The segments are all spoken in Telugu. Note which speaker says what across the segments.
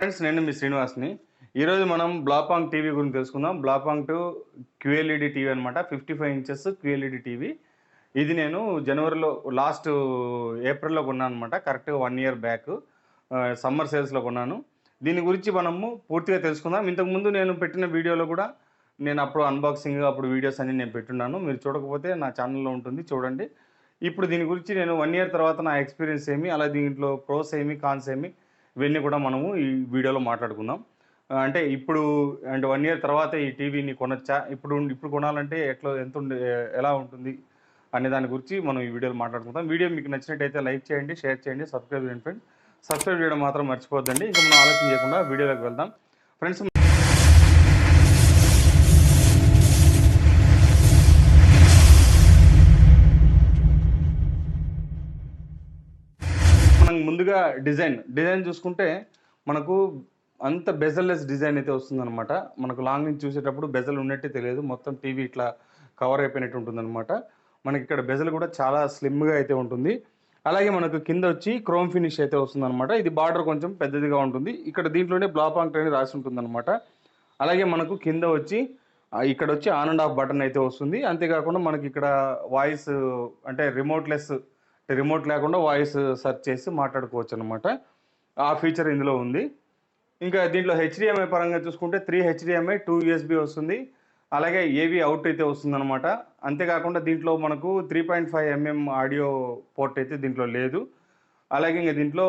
Speaker 1: ఫ్రెండ్స్, నేను మీ శ్రీనివాస్ని. ఈరోజు మనం బ్లాపాంగ్ టీవీ గురించి తెలుసుకుందాం. బ్లాపాంగ్ 2 క్యూఎల్ఈడి టీవీ అనమాట. 55 ఇంచెస్ క్యూఎల్ఈడి టీవీ. ఇది నేను జనవరిలో ఏప్రిల్‌లో కొన్నాను అనమాట. కరెక్ట్‌గా 1 ఇయర్ బ్యాక్. సమ్మర్ సేల్స్‌లో కొన్నాను. దీని గురించి మనము పూర్తిగా తెలుసుకుందాం. ఇంతకుముందు నేను పెట్టిన వీడియోలో కూడా నేను అప్పుడు అన్బాక్సింగ్ వీడియోస్ అన్నీ నేను పెట్టున్నాను. మీరు చూడకపోతే నా ఛానల్‌లో ఉంటుంది, చూడండి. ఇప్పుడు దీని గురించి నేను 1 ఇయర్ తర్వాత నా ఎక్స్‌పీరియన్స్ ఏమి, అలాగే దీంట్లో ప్రోస్ ఏమి, కాన్స్ ఏమి ఇవన్నీ కూడా మనము ఈ వీడియోలో మాట్లాడుకుందాం. అంటే ఇప్పుడు 1 ఇయర్ తర్వాత ఈ టీవీని కొనొచ్చా? ఇప్పుడు కొనాలంటే ఎలా ఉంటుంది అనే దాని గురించి మనం ఈ వీడియోలో మాట్లాడుకుందాం. వీడియో మీకు నచ్చినట్టయితే లైక్ చేయండి, షేర్ చేయండి, సబ్స్క్రైబ్ చేయండి ఫ్రెండ్స్. సబ్స్క్రైబ్ చేయడం మాత్రం మర్చిపోద్దండి. ఇంకా మనం ఆలస్యం చేయకుండా వీడియోలోకి వెళ్దాం. ఫ్రెండ్స్, మనం ముందుగా డిజైన్ చూసుకుంటే మనకు అంత బెజల్లెస్ డిజైన్ అయితే వస్తుందన్నమాట. మనకు లాంగ్ నుంచి చూసేటప్పుడు బెజల్ ఉన్నట్టే తెలియదు. మొత్తం టీవీ ఇట్లా కవర్ అయిపోయినట్టు ఉంటుందన్నమాట. మనకి ఇక్కడ బెజల్ కూడా చాలా స్లిమ్గా అయితే ఉంటుంది. అలాగే మనకు కింద వచ్చి క్రోమ్ ఫినిష్ అయితే వస్తుందన్నమాట. ఇది బార్డర్ కొంచెం పెద్దదిగా ఉంటుంది. ఇక్కడ దీంట్లోనే బ్లాపాంగ్ అని రాసి ఉంటుందన్నమాట. అలాగే మనకు కింద వచ్చి ఇక్కడ వచ్చి ఆన్ అండ్ ఆఫ్ బటన్ అయితే వస్తుంది. అంతేకాకుండా మనకి ఇక్కడ వాయిస్ అంటే రిమోట్ లేకుండా వాయిస్ సెర్చ్ చేసి మాట్లాడుకోవచ్చు అనమాట. ఆ ఫీచర్ ఇందులో ఉంది. ఇంకా దీంట్లో హెచ్డిఎంఐ పరంగా చూసుకుంటే 3 హెచ్డిఎంఐ 2 యూఎస్బి వస్తుంది. అలాగే ఏవి అవుట్ అయితే వస్తుందన్నమాట. అంతేకాకుండా దీంట్లో మనకు 3.5 mm ఆడియో పోర్ట్ అయితే దీంట్లో లేదు. అలాగే ఇంకా దీంట్లో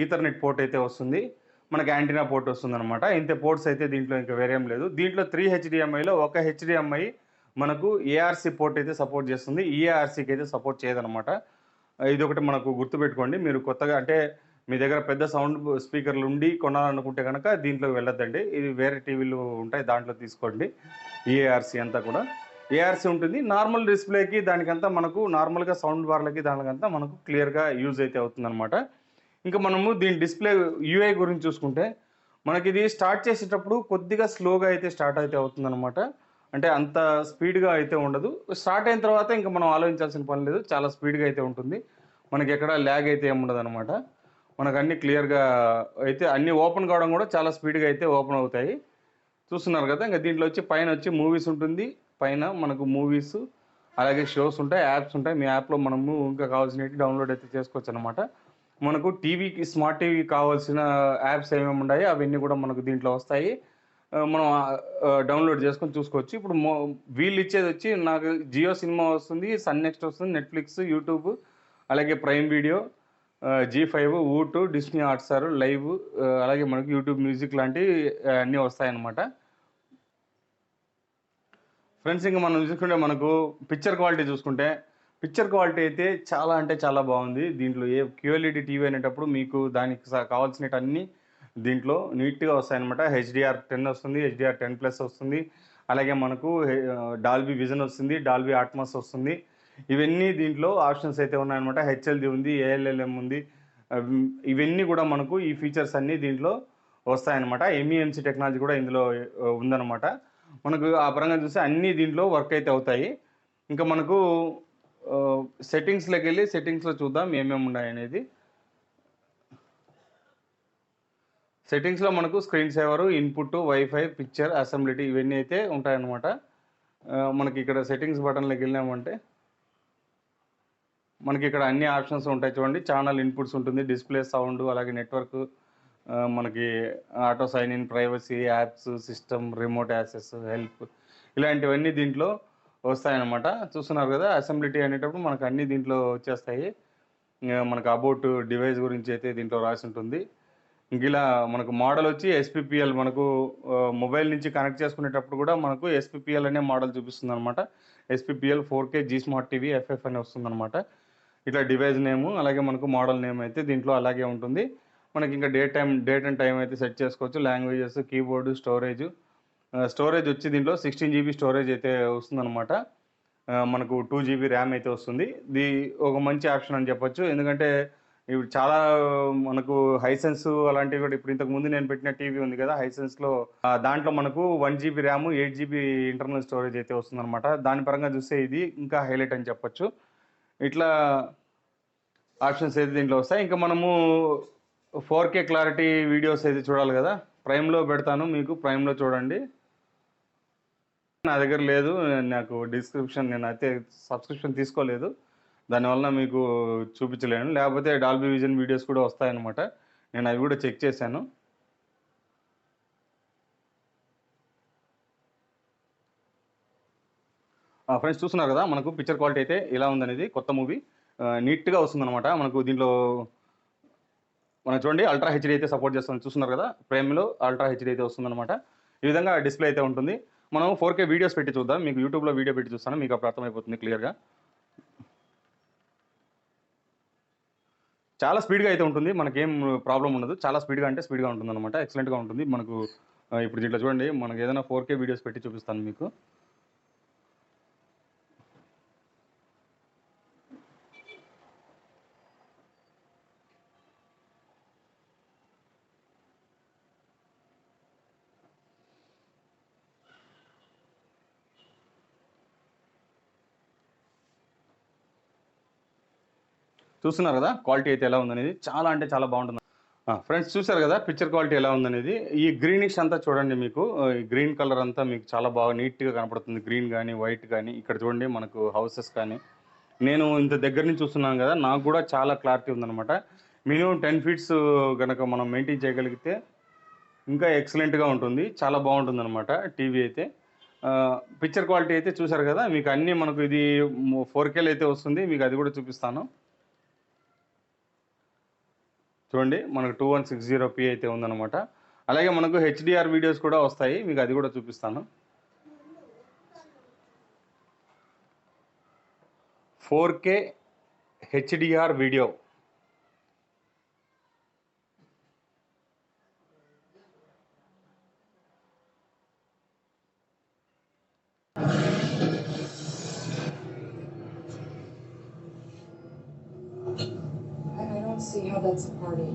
Speaker 1: ఈథర్నెట్ పోర్ట్ అయితే వస్తుంది. మనకి యాంటీనా పోర్ట్ వస్తుందన్నమాట. ఇంతే పోర్ట్స్ అయితే దీంట్లో ఇంకా వేరేం లేదు. దీంట్లో 3 హెచ్డిఎంఐలో ఒక హెచ్డిఎంఐ మనకు ఏఆర్సి పోర్ట్ అయితే సపోర్ట్ చేస్తుంది. ఈఏఆర్సీకి అయితే సపోర్ట్ చేయదన్నమాట. ఇది ఒకటి మనకు గుర్తుపెట్టుకోండి. మీరు కొత్తగా అంటే మీ దగ్గర పెద్ద సౌండ్ స్పీకర్లు ఉండి కొనాలనుకుంటే కనుక దీంట్లో వెళ్ళొద్దండి. ఇది వేరే టీవీలు ఉంటాయి, దాంట్లో తీసుకోండి. ఈఏఆర్సీ అంతా కూడా ఏఆర్సీ ఉంటుంది. నార్మల్ డిస్ప్లేకి దానికంతా మనకు నార్మల్గా సౌండ్ బార్లకి దానికంతా మనకు క్లియర్గా యూజ్ అయితే అవుతుందన్నమాట. ఇంకా మనము దీని డిస్ప్లే యూఐ గురించి చూసుకుంటే మనకి ఇది స్టార్ట్ చేసేటప్పుడు కొద్దిగా స్లోగా అయితే స్టార్ట్ అయితే అవుతుందన్నమాట. అంటే అంత స్పీడ్గా అయితే ఉండదు. స్టార్ట్ అయిన తర్వాత ఇంకా మనం ఆలోచించాల్సిన పని లేదు, చాలా స్పీడ్గా అయితే ఉంటుంది. మనకి ఎక్కడ ల్యాగ్ అయితే ఏముండదు అనమాట. మనకు అన్ని క్లియర్గా అయితే అన్నీ ఓపెన్ కావడం కూడా చాలా స్పీడ్గా అయితే ఓపెన్ అవుతాయి. చూస్తున్నారు కదా. ఇంకా దీంట్లో వచ్చి పైన వచ్చి మూవీస్ ఉంటుంది. పైన మనకు మూవీస్ అలాగే షోస్ ఉంటాయి, యాప్స్ ఉంటాయి. మీ యాప్లో మనము ఇంకా కావాల్సినవి డౌన్లోడ్ అయితే చేసుకోవచ్చు అనమాట. మనకు స్మార్ట్ టీవీ కావాల్సిన యాప్స్ ఏమేమి ఉన్నాయో అవన్నీ కూడా మనకు దీంట్లో వస్తాయి. మనం డౌన్లోడ్ చేసుకొని చూసుకోవచ్చు. ఇప్పుడు వీళ్ళు ఇచ్చేది వచ్చి నాకు జియో సినిమా వస్తుంది, సన్ నెక్స్ట్ వస్తుంది, నెట్ఫ్లిక్స్, యూట్యూబ్, అలాగే ప్రైమ్ వీడియో, G5, ఊటు, డిస్నీ హాట్స్టార్ లైవ్, అలాగే మనకు యూట్యూబ్ మ్యూజిక్ లాంటివి అన్నీ వస్తాయన్నమాట. ఫ్రెండ్స్, ఇంకా మనం చూసుకుంటే మనకు పిక్చర్ క్వాలిటీ అయితే చాలా అంటే చాలా బాగుంది. దీంట్లో క్యూఎల్ఈడి టీవీ అనేటప్పుడు మీకు దానికి కావాల్సినవన్నీ దీంట్లో నీట్గా వస్తాయన్నమాట. HDR10 వస్తుంది, HDR10+ వస్తుంది. అలాగే మనకు డాల్బీ విజన్ వస్తుంది, డాల్బీ అట్మాస్ వస్తుంది. ఇవన్నీ దీంట్లో ఆప్షన్స్ అయితే ఉన్నాయన్నమాట. HLD ఉంది, ALLM ఉంది. ఇవన్నీ కూడా మనకు ఈ ఫీచర్స్ అన్నీ దీంట్లో వస్తాయన్నమాట. MEMC టెక్నాలజీ కూడా ఇందులో ఉందన్నమాట. మనకు ఆ పరంగా చూస్తే అన్నీ దీంట్లో వర్క్ అయితే అవుతాయి. ఇంకా మనకు సెట్టింగ్స్లోకి వెళ్ళి సెట్టింగ్స్లో చూద్దాం ఏమేమి ఉన్నాయనేది. సెట్టింగ్స్లో మనకు స్క్రీన్ సేవరు, ఇన్పుట్, వైఫై, పిక్చర్, అసెంబ్లిటీ ఇవన్నీ అయితే ఉంటాయన్నమాట. మనకి ఇక్కడ సెట్టింగ్స్ బటన్లోకి వెళ్ళామంటే మనకి ఇక్కడ అన్ని ఆప్షన్స్ ఉంటాయి చూడండి. ఛానల్ ఇన్పుట్స్ ఉంటుంది, డిస్ప్లే, సౌండ్, అలాగే నెట్వర్క్, మనకి auto sign in, privacy, apps, system, remote access, help, ఇలాంటివన్నీ దీంట్లో వస్తాయన్నమాట. చూస్తున్నారు కదా. అసెంబ్లిటీ అనేటప్పుడు మనకు అన్నీ దీంట్లో వచ్చేస్తాయి. మనకు అబౌట్ డివైస్ గురించి అయితే దీంట్లో రాసి ఉంటుంది. ఇంక ఇలా మనకు మోడల్ వచ్చి SPPL, మనకు మొబైల్ నుంచి కనెక్ట్ చేసుకునేటప్పుడు కూడా మనకు SPPL అనే మోడల్ చూపిస్తుంది అనమాట. SPPL 4K G smart TV FF అని వస్తుందన్నమాట. ఇట్లా డివైస్ నేము, అలాగే మనకు మోడల్ నేమ్ అయితే దీంట్లో అలాగే ఉంటుంది. మనకి ఇంకా డేట్ అండ్ టైం అయితే సెట్ చేసుకోవచ్చు. లాంగ్వేజెస్, కీబోర్డు, స్టోరేజ్ వచ్చి దీంట్లో 16 GB స్టోరేజ్ అయితే వస్తుందన్నమాట. మనకు 2 GB ర్యామ్ అయితే వస్తుంది. ఇది ఒక మంచి ఆప్షన్ అని చెప్పొచ్చు. ఎందుకంటే ఇప్పుడు చాలా మనకు హైసెన్స్ అలాంటివి కూడా ఇప్పుడు ఇంతకు ముందు నేను పెట్టిన టీవీ ఉంది కదా హైసెన్స్లో, దాంట్లో మనకు 1 GB RAM, 8 GB internal storage అయితే వస్తుందన్నమాట. దాని పరంగా చూస్తే ఇది ఇంకా హైలైట్ అని చెప్పొచ్చు. ఇట్లా ఆప్షన్స్ అయితే దీంట్లో వస్తాయి. ఇంకా మనము 4K క్లారిటీ వీడియోస్ అయితే చూడాలి కదా, ప్రైమ్లో పెడతాను, మీకు ప్రైమ్లో చూడండి. నా దగ్గర లేదు, నాకు నేనైతే సబ్స్క్రిప్షన్ తీసుకోలేదు, దానివల్ల మీకు చూపించలేను. లేకపోతే డాల్బీ విజన్ వీడియోస్ కూడా వస్తాయన్నమాట, నేను అవి కూడా చెక్ చేశాను. ఫ్రెండ్స్ చూస్తున్నారు కదా, మనకు పిక్చర్ క్వాలిటీ అయితే ఎలా ఉందనేది. కొత్త మూవీ నీట్గా వస్తుందన్నమాట. మనకు దీంట్లో మనం చూడండి అల్ట్రా హెచ్డీ అయితే సపోర్ట్ చేస్తుంది, చూస్తున్నారు కదా, ప్రైమ్లో అల్ట్రా హెచ్డీ అయితే వస్తుందన్నమాట. ఈ విధంగా డిస్ప్లే అయితే ఉంటుంది. మనం 4K వీడియోస్ పెట్టి చూద్దాం, మీకు యూట్యూబ్లో వీడియో పెట్టి చూస్తాను, మీకు అప్పుడు అర్థమైపోతుంది క్లియర్గా. చాలా స్పీడ్గా అయితే ఉంటుంది, మనకేం ప్రాబ్లం ఉండదు. చాలా స్పీడ్గా అంటే స్పీడ్గా ఉంటుంది అనమాట, ఎక్సలెంట్గా ఉంటుంది మనకు. ఇప్పుడు దీంట్లో చూడండి, మనకు ఏదైనా 4K వీడియోస్ పెట్టి చూపిస్తాను మీకు. చూస్తున్నారు కదా క్వాలిటీ అయితే ఎలా ఉందనేది, చాలా అంటే చాలా బాగుంటుంది. ఫ్రెండ్స్ చూసారు కదా పిక్చర్ క్వాలిటీ ఎలా ఉందనేది. ఈ గ్రీనిష్ అంతా చూడండి, మీకు ఈ గ్రీన్ కలర్ అంతా మీకు చాలా బాగా నీట్గా కనపడుతుంది. గ్రీన్ కానీ వైట్ కానీ, ఇక్కడ చూడండి మనకు హౌసెస్ కానీ. నేను ఇంత దగ్గర నుంచి చూస్తున్నాను కదా, నాకు కూడా చాలా క్లారిటీ ఉందన్నమాట. మినిమం 10 ఫీట్స్ కనుక మనం మెయింటైన్ చేయగలిగితే ఇంకా ఎక్సలెంట్గా ఉంటుంది, చాలా బాగుంటుంది అనమాట టీవీ అయితే. పిక్చర్ క్వాలిటీ అయితే చూసారు కదా, మీకు అన్నీ మనకు ఇది 4Kలో అయితే వస్తుంది, మీకు అది కూడా చూపిస్తాను. చూడండి మనకు 2160p అయితే ఉందన్నమాట. అలాగే మనకు హెచ్డిఆర్ వీడియోస్ కూడా వస్తాయి, మీకు అది కూడా చూపిస్తాను. 4K HDR video.
Speaker 2: I don't see how that's a party.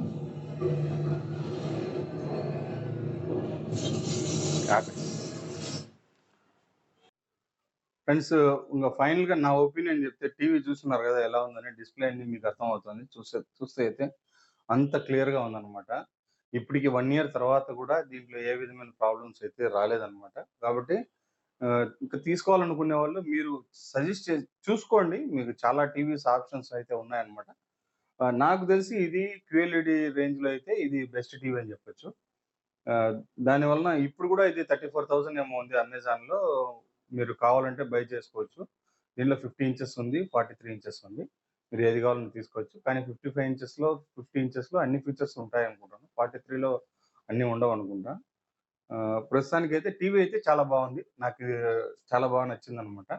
Speaker 1: Friends ఇంకా ఫైనల్గా నా ఒపీనియన్ చెప్తే, టీవీ చూస్తున్నారు కదా ఎలా ఉందని, డిస్ప్లే అన్ని మీకు అర్థం అవుతుంది. చూస్తే అయితే అంత క్లియర్గా ఉందన్నమాట. ఇప్పటికి 1 ఇయర్ తర్వాత కూడా దీంట్లో ఏ విధమైన ప్రాబ్లమ్స్ అయితే రాలేదన్నమాట. కాబట్టి ఇంకా తీసుకోవాలనుకునే వాళ్ళు మీరు సజెస్ట్ చూసుకోండి, మీకు చాలా టీవీస్ ఆప్షన్స్ అయితే ఉన్నాయన్నమాట. నాకు తెలిసి ఇది QLED రేంజ్లో అయితే ఇది బెస్ట్ టీవీ అని చెప్పొచ్చు. దానివలన ఇప్పుడు కూడా ఇది 34,000 ఏమో ఉంది అమెజాన్లో, మీరు కావాలంటే బై చేసుకోవచ్చు. దీనిలో 50 ఇంచెస్ ఉంది, 43 ఇంచెస్ ఉంది, మీరు ఏది కావాలని తీసుకోవచ్చు. కానీ 55 ఇంచెస్లో 50 ఇంచెస్లో అన్ని ఫీచర్స్ ఉంటాయి అనుకుంటాను, 43లో అన్నీ ఉండవు అనుకుంటా. ప్రస్తుతానికైతే టీవీ అయితే చాలా బాగుంది, నాకు చాలా బాగా నచ్చింది అనమాట.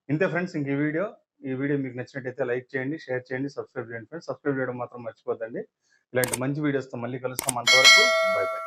Speaker 1: ఇంతే ఫ్రెండ్స్, ఇంక ఈ వీడియో మీకు నచ్చినట్టయితే లైక్ చేయండి, షేర్ చేయండి, సబ్స్క్రైబ్ చేయండి ఫ్రెండ్స్. సబ్స్క్రైబ్ చేయడం మాత్రం మర్చిపోద్దండి. ఇలాంటి మంచి వీడియోస్తో మళ్ళీ కలుస్తాం, అంతవరకు బై బై.